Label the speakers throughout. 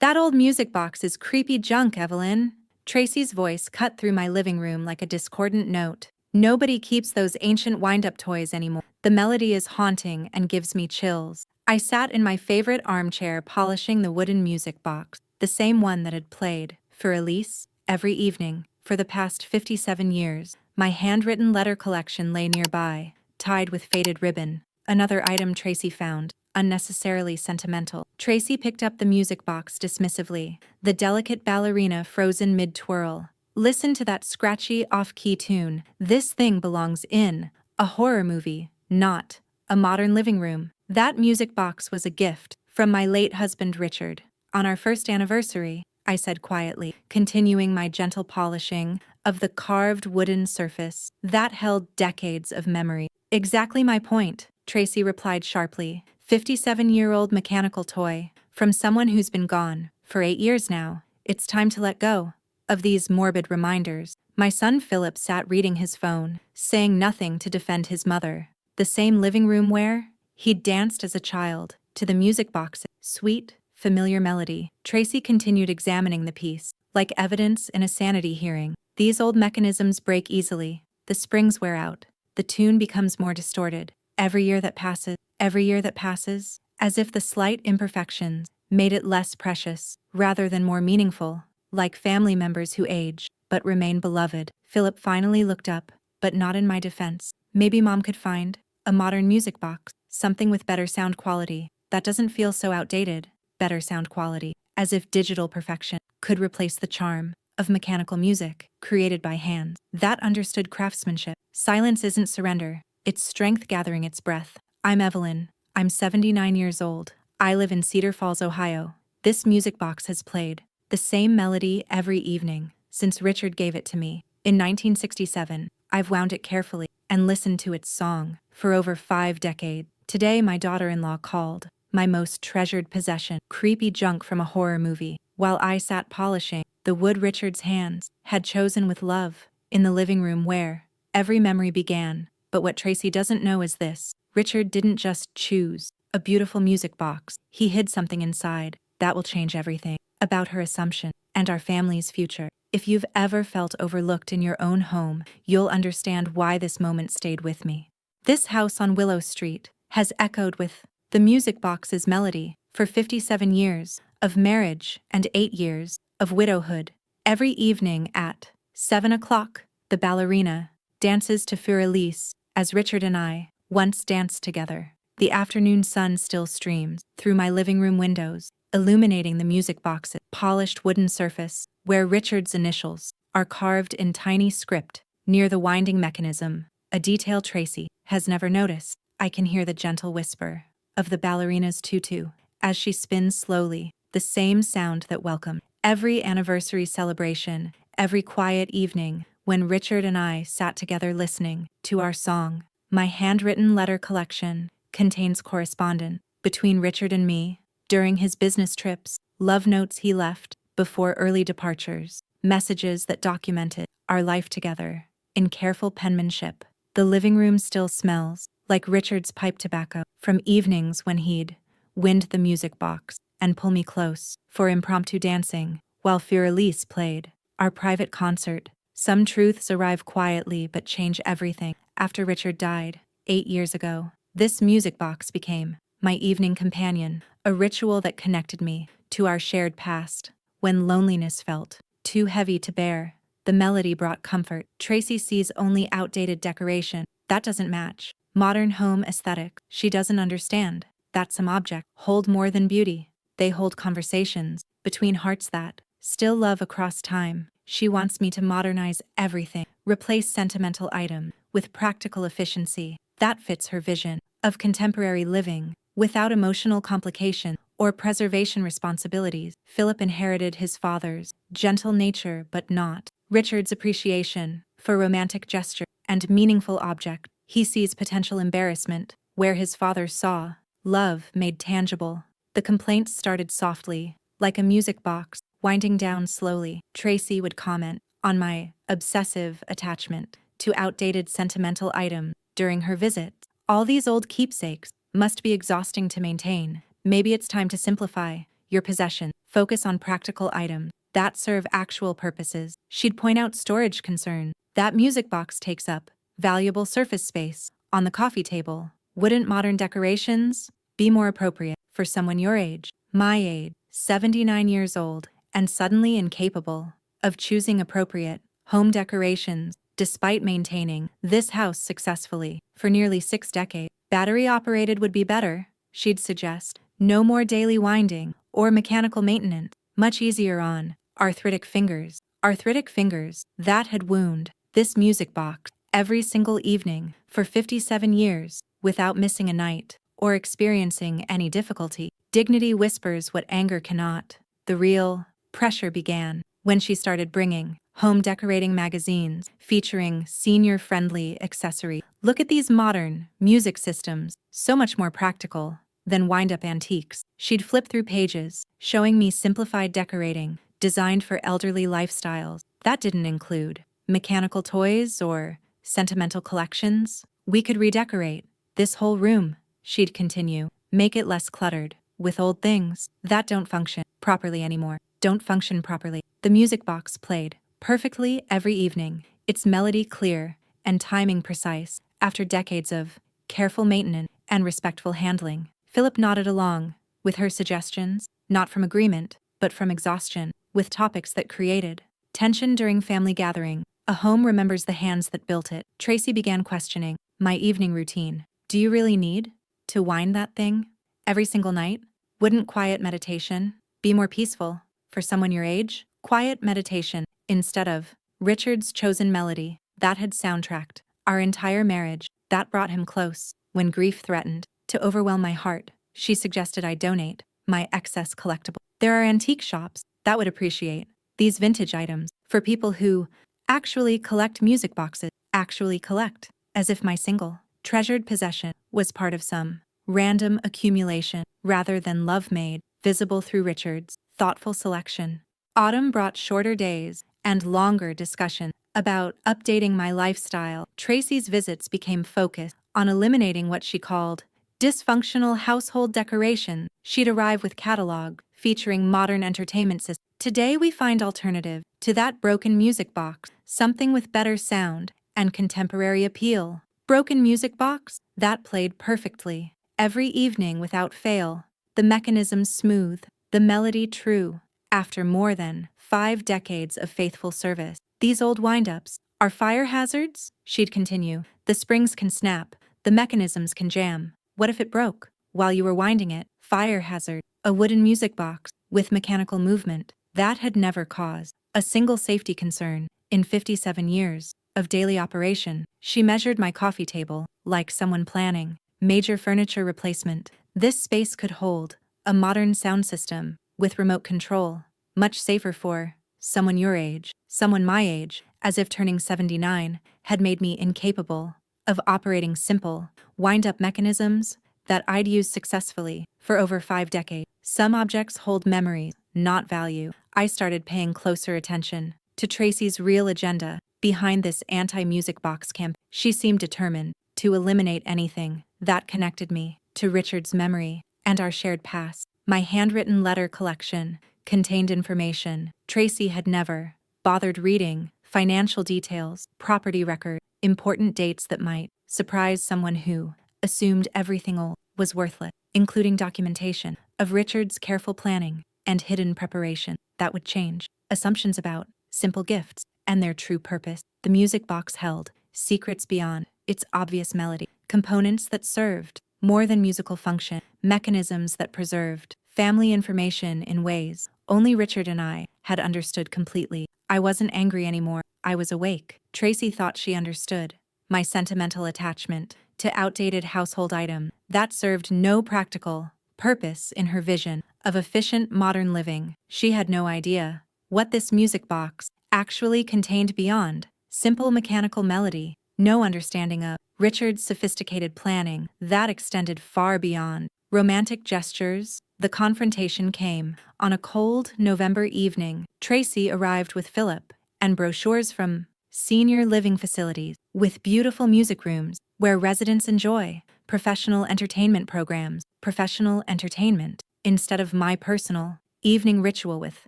Speaker 1: That old music box is creepy junk, Evelyn. Tracy's voice cut through my living room like a discordant note. Nobody keeps those ancient wind-up toys anymore. The melody is haunting and gives me chills. I sat in my favorite armchair polishing the wooden music box, the same one that had played, for Elise, every evening, for the past 57 years. My handwritten letter collection lay nearby, tied with faded ribbon. Another item Tracy found, unnecessarily sentimental. Tracy picked up the music box dismissively, the delicate ballerina frozen mid-twirl. Listen to that scratchy, off-key tune. This thing belongs in a horror movie, not a modern living room. That music box was a gift from my late husband Richard. On our first anniversary, I said quietly, continuing my gentle polishing of the carved wooden surface that held decades of memory. Exactly my point, Tracy replied sharply. 57-year-old mechanical toy from someone who's been gone for 8 years now. It's time to let go of these morbid reminders. My son Philip sat reading his phone, saying nothing to defend his mother. The same living room where he'd danced as a child to the music box's sweet, familiar melody. Tracy continued examining the piece, like evidence in a sanity hearing. These old mechanisms break easily. The springs wear out. The tune becomes more distorted. Every year that passes, as if the slight imperfections made it less precious, rather than more meaningful, like family members who age, but remain beloved. Philip finally looked up, but not in my defense. Maybe Mom could find a modern music box, something with better sound quality, that doesn't feel so outdated. Better sound quality, as if digital perfection could replace the charm of mechanical music created by hands that understood craftsmanship. Silence isn't surrender, it's strength gathering its breath. I'm Evelyn. I'm 79 years old. I live in Cedar Falls, Ohio. This music box has played the same melody every evening since Richard gave it to me in 1967. I've wound it carefully and listened to its song for over 5 decades. Today, my daughter-in-law called my most treasured possession creepy junk from a horror movie, while I sat polishing the wood Richard's hands had chosen with love in the living room where every memory began. But what Tracy doesn't know is this: Richard didn't just choose a beautiful music box. He hid something inside that will change everything about her assumption and our family's future. If you've ever felt overlooked in your own home, you'll understand why this moment stayed with me. This house on Willow Street has echoed with the music box's melody for 57 years of marriage and 8 years of widowhood. Every evening at 7 o'clock, the ballerina dances to Für Elise, as Richard and I once danced together. The afternoon sun still streams through my living room windows, illuminating the music box's polished wooden surface, where Richard's initials are carved in tiny script near the winding mechanism, a detail Tracy has never noticed. I can hear the gentle whisper of the ballerina's tutu as she spins slowly, the same sound that welcomed every anniversary celebration, every quiet evening when Richard and I sat together listening to our song. My handwritten letter collection contains correspondence between Richard and me during his business trips, love notes he left before early departures, messages that documented our life together in careful penmanship. The living room still smells like Richard's pipe tobacco from evenings when he'd wind the music box and pull me close for impromptu dancing while Für Elise played our private concert. Some truths arrive quietly but change everything. After Richard died 8 years ago, this music box became my evening companion, a ritual that connected me to our shared past. When loneliness felt too heavy to bear, the melody brought comfort. Tracy sees only outdated decoration that doesn't match modern home aesthetic. She doesn't understand that some objects hold more than beauty. They hold conversations between hearts that still love across time. She wants me to modernize everything, replace sentimental items with practical efficiency that fits her vision of contemporary living without emotional complication or preservation responsibilities. Philip inherited his father's gentle nature but not Richard's appreciation for romantic gesture and meaningful object. He sees potential embarrassment where his father saw love made tangible. The complaints started softly, like a music box, winding down slowly. Tracy would comment on my obsessive attachment to outdated sentimental items during her visits. All these old keepsakes must be exhausting to maintain. Maybe it's time to simplify your possessions. Focus on practical items that serve actual purposes. She'd point out storage concerns. That music box takes up valuable surface space on the coffee table. Wouldn't modern decorations be more appropriate for someone your age, my age, 79 years old, and suddenly incapable of choosing appropriate home decorations despite maintaining this house successfully for nearly 6 decades? Battery operated would be better, she'd suggest. No more daily winding or mechanical maintenance. Much easier on arthritic fingers. Arthritic fingers that had wound this music box every single evening for 57 years without missing a night or experiencing any difficulty. Dignity whispers what anger cannot. The real pressure began when she started bringing home decorating magazines featuring senior-friendly accessories. Look at these modern music systems, so much more practical than wind-up antiques. She'd flip through pages, showing me simplified decorating designed for elderly lifestyles. That didn't include mechanical toys or sentimental collections. We could redecorate this whole room, she'd continue, make it less cluttered with old things that don't function properly anymore. Don't function properly. The music box played perfectly every evening, its melody clear and timing precise. After decades of careful maintenance and respectful handling, Philip nodded along with her suggestions, not from agreement, but from exhaustion, with topics that created tension during family gathering. A home remembers the hands that built it. Tracy began questioning my evening routine. Do you really need to wind that thing every single night? Wouldn't quiet meditation be more peaceful for someone your age? Quiet meditation instead of Richard's chosen melody that had soundtracked our entire marriage, that brought him close when grief threatened to overwhelm my heart. She suggested I donate my excess collectible. There are antique shops that would appreciate these vintage items for people who actually collect music boxes, actually collect, as if my single treasured possession was part of some random accumulation rather than love made visible through Richard's thoughtful selection. Autumn brought shorter days and longer discussion about updating my lifestyle. Tracy's visits became focused on eliminating what she called dysfunctional household decoration. She'd arrive with catalog featuring modern entertainment systems. Today we find alternative to that broken music box, something with better sound and contemporary appeal. Broken music box that played perfectly every evening without fail. The mechanism smooth, the melody true. After more than 5 decades of faithful service, these old wind-ups are fire hazards? She'd continue. The springs can snap, the mechanisms can jam. What if it broke while you were winding it? Fire hazard. A wooden music box with mechanical movement that had never caused a single safety concern in 57 years of daily operation. She measured my coffee table like someone planning major furniture replacement. This space could hold a modern sound system with remote control, much safer for someone your age, someone my age, as if turning 79 had made me incapable of operating simple, wind-up mechanisms that I'd used successfully for over 5 decades. Some objects hold memories, not value. I started paying closer attention to Tracy's real agenda behind this anti-music box camp. She seemed determined to eliminate anything that connected me to Richard's memory and our shared past. My handwritten letter collection contained information Tracy had never bothered reading, financial details, property records, important dates that might surprise someone who assumed everything old was worthless, including documentation of Richard's careful planning and hidden preparation that would change assumptions about simple gifts and their true purpose. The music box held secrets beyond its obvious melody, components that served more than musical function, mechanisms that preserved family information in ways only Richard and I had understood completely. I wasn't angry anymore. I was awake. Tracy thought she understood my sentimental attachment to outdated household items that served no practical purpose in her vision of efficient modern living. She had no idea what this music box actually contained beyond simple mechanical melody, no understanding of Richard's sophisticated planning that extended far beyond romantic gestures. The confrontation came on a cold November evening. Tracy arrived with Philip and brochures from senior living facilities with beautiful music rooms where residents enjoy professional entertainment programs. Professional entertainment instead of my personal evening ritual with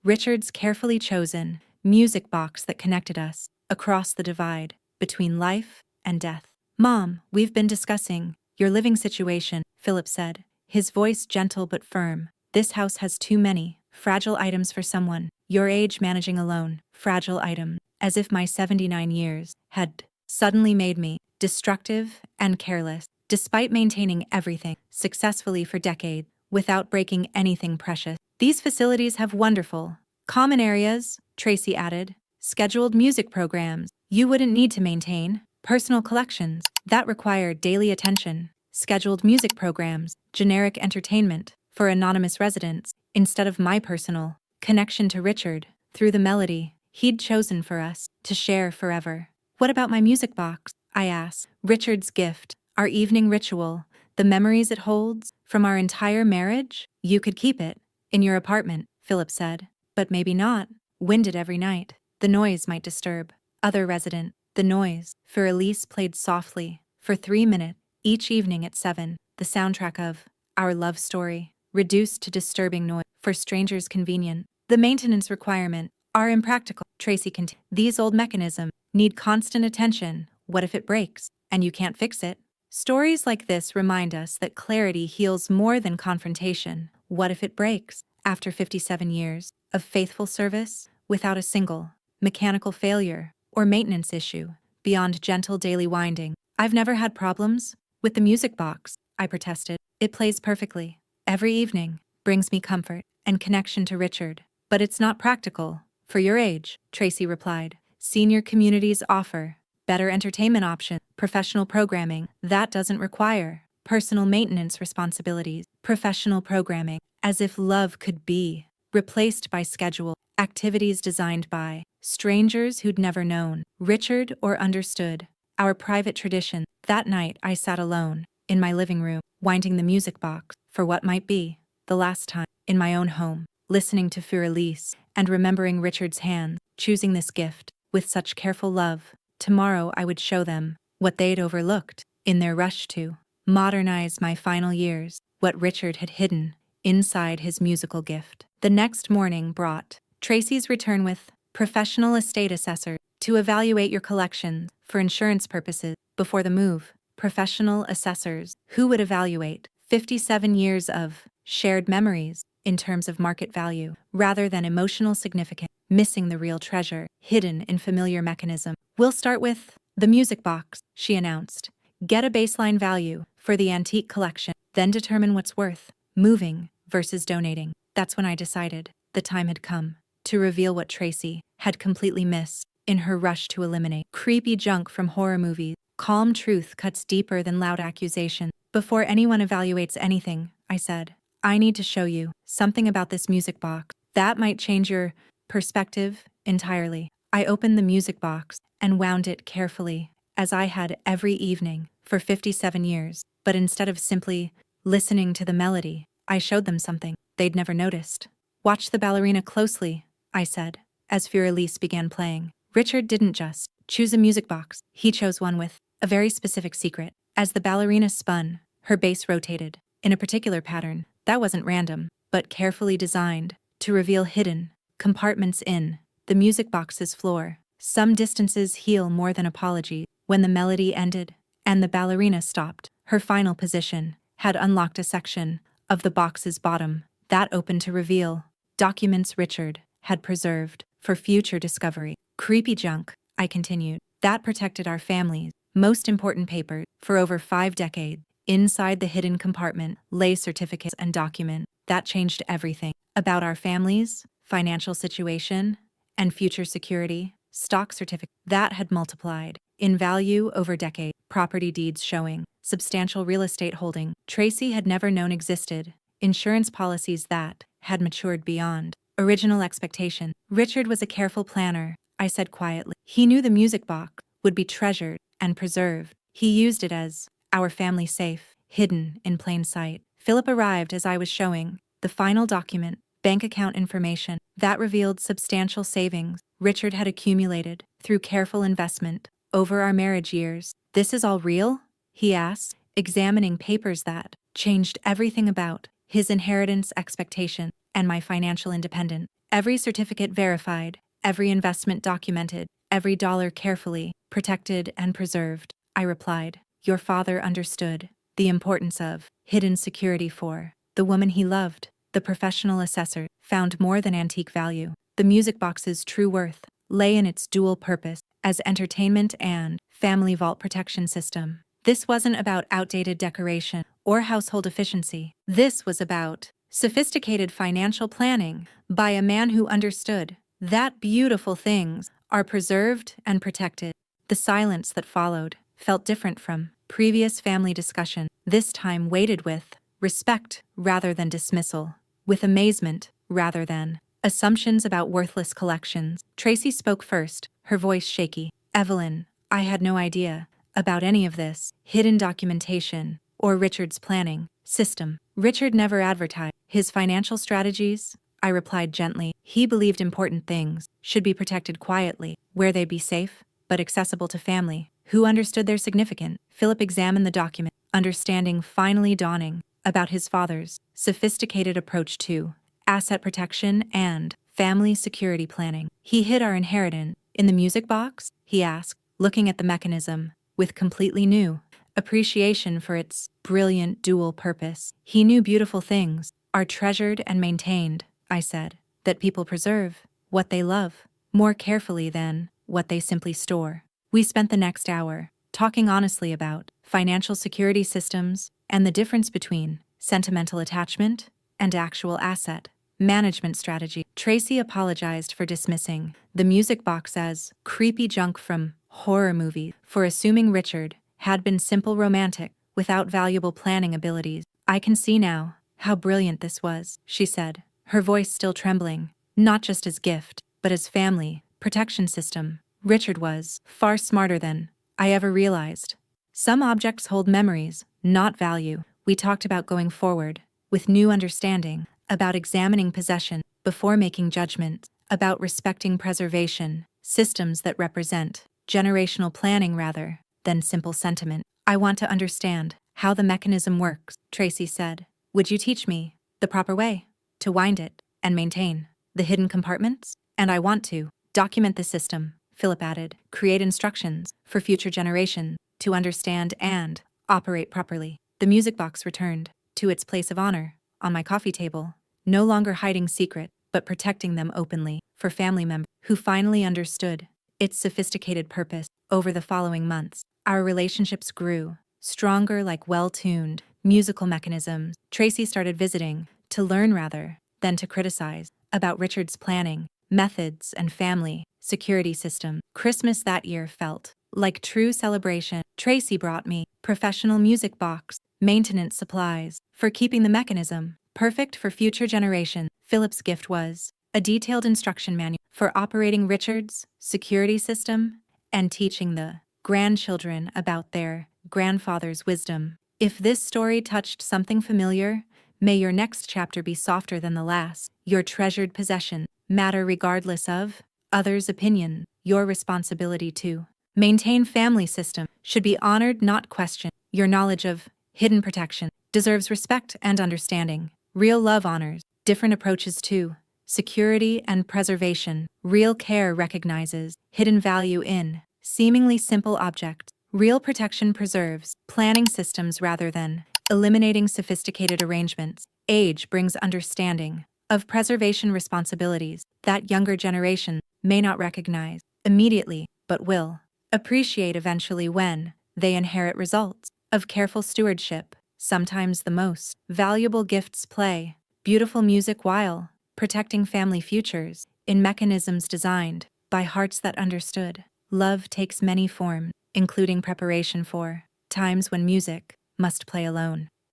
Speaker 1: Richard's carefully chosen music box that connected us across the divide between life and death. Mom, we've been discussing your living situation, Philip said, his voice gentle but firm. This house has too many fragile items for someone your age managing alone. Fragile items, as if my 79 years had suddenly made me destructive and careless, despite maintaining everything successfully for decades without breaking anything precious. These facilities have wonderful common areas, Tracy added, scheduled music programs you wouldn't need to maintain, personal collections that require daily attention, scheduled music programs, generic entertainment for anonymous residents instead of my personal connection to Richard through the melody he'd chosen for us to share forever. What about my music box? I asked. Richard's gift, our evening ritual, the memories it holds from our entire marriage? You could keep it in your apartment, Philip said. But maybe not. Winded every night. The noise might disturb other residents. The noise, for Elise played softly for 3 minutes each evening at 7, the soundtrack of our love story, reduced to disturbing noise for strangers' convenience. The maintenance requirement are impractical, Tracy continued. These old mechanisms need constant attention. What if it breaks and you can't fix it? Stories like this remind us that clarity heals more than confrontation. What if it breaks after 57 years of faithful service without a single mechanical failure or maintenance issue beyond gentle daily winding? I've never had problems with the music box, I protested. It plays perfectly every evening, brings me comfort and connection to Richard. But it's not practical for your age, Tracy replied. Senior communities offer better entertainment options, professional programming that doesn't require personal maintenance responsibilities, professional programming, as if love could be replaced by schedule activities designed by strangers who'd never known Richard or understood our private tradition. That night I sat alone in my living room, winding the music box for what might be the last time in my own home, listening to Fur-Elise and remembering Richard's hand, choosing this gift with such careful love. Tomorrow I would show them what they'd overlooked in their rush to modernize my final years, what Richard had hidden inside his musical gift. The next morning brought Tracy's return with professional estate assessor to evaluate your collections for insurance purposes before the move. Professional assessors who would evaluate 57 years of shared memories in terms of market value rather than emotional significance, missing the real treasure hidden in familiar mechanism. We'll start with the music box, she announced. Get a baseline value for the antique collection, then determine what's worth moving versus donating. That's when I decided the time had come to reveal what Tracy had completely missed in her rush to eliminate creepy junk from horror movies. Calm truth cuts deeper than loud accusation. Before anyone evaluates anything, I said, I need to show you something about this music box. That might change your perspective entirely. I opened the music box and wound it carefully, as I had every evening for 57 years. But instead of simply listening to the melody, I showed them something they'd never noticed. Watch the ballerina closely, I said, as Fur-Elise began playing. Richard didn't just choose a music box. He chose one with a very specific secret. As the ballerina spun, her base rotated in a particular pattern that wasn't random, but carefully designed to reveal hidden compartments in the music box's floor. Some distances heal more than apology. When the melody ended and the ballerina stopped, her final position had unlocked a section of the box's bottom that opened to reveal documents Richard had preserved for future discovery. Creepy junk, I continued, that protected our family's most important papers for over 5 decades. Inside the hidden compartment lay certificates and documents that changed everything about our family's financial situation and future security. Stock certificates that had multiplied in value over decades. Property deeds showing substantial real estate holding Tracy had never known existed. Insurance policies that had matured beyond original expectation. Richard was a careful planner, I said quietly. He knew the music box would be treasured and preserved. He used it as our family safe, hidden in plain sight. Philip arrived as I was showing the final document, bank account information, that revealed substantial savings Richard had accumulated through careful investment over our marriage years. This is all real? He asked, examining papers that changed everything about his inheritance expectation. and my financial independence. Every certificate verified, every investment documented, every dollar carefully protected and preserved. I replied, "Your father understood the importance of hidden security for the woman he loved." The professional assessor found more than antique value. The music box's true worth lay in its dual purpose as entertainment and family vault protection system. This wasn't about outdated decoration or household efficiency. This was about sophisticated financial planning by a man who understood that beautiful things are preserved and protected. The silence that followed felt different from previous family discussion, this time weighted with respect rather than dismissal, with amazement rather than assumptions about worthless collections. Tracy spoke first, her voice shaky. "Evelyn, I had no idea about any of this hidden documentation or Richard's planning system. Richard never advertised his financial strategies." I replied gently. "He believed important things should be protected quietly, where they'd be safe, but accessible to family who understood their significance." Philip examined the document, understanding finally dawning about his father's sophisticated approach to asset protection and family security planning. "He hid our inheritance in the music box?" he asked, looking at the mechanism with completely new appreciation for its brilliant dual purpose. "He knew beautiful things are treasured and maintained," I said, "that people preserve what they love more carefully than what they simply store." We spent the next hour talking honestly about financial security systems and the difference between sentimental attachment and actual asset management strategy. Tracy apologized for dismissing the music box as creepy junk from horror movie, for assuming Richard had been simple romantic without valuable planning abilities. "I can see now how brilliant this was," she said, her voice still trembling, "not just as gift, but as family protection system. Richard was far smarter than I ever realized. Some objects hold memories, not value." We talked about going forward with new understanding, about examining possession before making judgments, about respecting preservation systems that represent generational planning rather than simple sentiment. "I want to understand how the mechanism works," Tracy said. "Would you teach me the proper way to wind it and maintain the hidden compartments?" "And I want to document the system," Philip added, "create instructions for future generations to understand and operate properly." The music box returned to its place of honor on my coffee table, no longer hiding secret, but protecting them openly for family members who finally understood its sophisticated purpose. Over the following months, our relationships grew stronger like well-tuned musical mechanisms. Tracy started visiting to learn rather than to criticize about Richard's planning methods and family security system. Christmas that year felt like true celebration. Tracy brought me professional music box maintenance supplies for keeping the mechanism perfect for future generations. Philip's gift was a detailed instruction manual for operating Richard's security system and teaching the grandchildren about their grandfather's wisdom. If this story touched something familiar, may your next chapter be softer than the last. Your treasured possession matter regardless of others' opinion. Your responsibility to maintain family system should be honored, not questioned. Your knowledge of hidden protection deserves respect and understanding. Real love honors different approaches to security and preservation. Real care recognizes hidden value in seemingly simple objects. Real protection preserves planning systems rather than eliminating sophisticated arrangements. Age brings understanding of preservation responsibilities that younger generation may not recognize immediately, but will appreciate eventually when they inherit results of careful stewardship. Sometimes the most valuable gifts play beautiful music while protecting family futures in mechanisms designed by hearts that understood. Love takes many forms, including preparation for times when music must play alone.